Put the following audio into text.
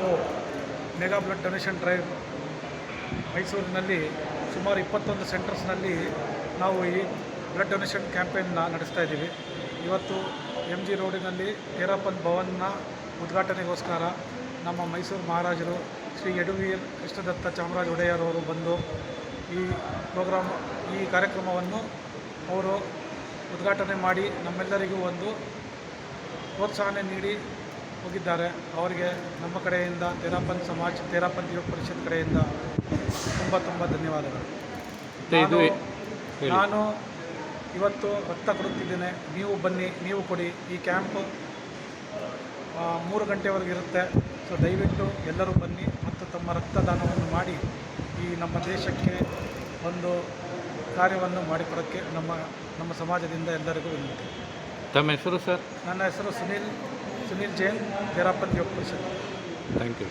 ಓ mega blood donation drive ಮೈಸೂರಿನಲ್ಲಿ ಸುಮಾರು 21 ಸೆಂಟರ್ಸ್ನಲ್ಲಿ ನಾವು ಈ ಬ್ಲಡ್ ಡೊನೇಷನ್ ಕ್ಯಾಂಪೇನ್ನ ನಡೆಸ್ತಾ ಇದ್ದೀವಿ. ಇವತ್ತು MG ರೋಡಿನಲ್ಲಿ ತೇರಾಪಂತ್ ಭವನ್ನ ಉದ್ಘಾಟನೆಗೋಸ್ಕರ ನಮ್ಮ ಮೈಸೂರು ಮಹಾರಾಜರು ಶ್ರೀ ಯದುವೀರ್ ಕೃಷ್ಣದತ್ತ ಚಾಮರಾಜ ಒಡೆಯರ್ ಅವರು ಬಂದು ಈ ಕಾರ್ಯಕ್ರಮವನ್ನು ಅವರು ಉದ್ಘಾಟನೆ ಮಾಡಿ ನಮ್ಮೆಲ್ಲರಿಗೂ ಒಂದು ಪ್ರೋತ್ಸಾಹನೆ ನೀಡಿ ಹೋಗಿದ್ದಾರೆ. ಅವರಿಗೆ ನಮ್ಮ ಕಡೆಯಿಂದ ತೇರಾಪಂತ್ ಸಮಾಜ್, ತೇರಾಪಂತ್ ಯುವ ಪರಿಷತ್ ಕಡೆಯಿಂದ ತುಂಬ ಧನ್ಯವಾದಗಳು. ನಾನು ಇವತ್ತು ರಕ್ತ ಕೊಡುತ್ತಿದ್ದೇನೆ, ನೀವು ಬನ್ನಿ, ನೀವು ಕೊಡಿ. ಈ ಕ್ಯಾಂಪ್ 3 ಗಂಟೆವರೆಗೆ ಇರುತ್ತೆ. ಸೊ ದಯವಿಟ್ಟು ಎಲ್ಲರೂ ಬನ್ನಿ ಮತ್ತು ತಮ್ಮ ರಕ್ತದಾನವನ್ನು ಮಾಡಿ ಈ ನಮ್ಮ ದೇಶಕ್ಕೆ ಒಂದು ಕಾರ್ಯವನ್ನು ಮಾಡಿಕೊಡೋಕ್ಕೆ ನಮ್ಮ ಸಮಾಜದಿಂದ ಎಲ್ಲರಿಗೂ ವಿನಂತಿ. ತಮ್ಮ ಹೆಸರು ಸರ್? ನನ್ನ ಹೆಸರು ಸುನೀಲ್ ಜೈನ್, ತೇರಾಪಂತ್ ಯುವ ಪರಿಷತ್. Thank you.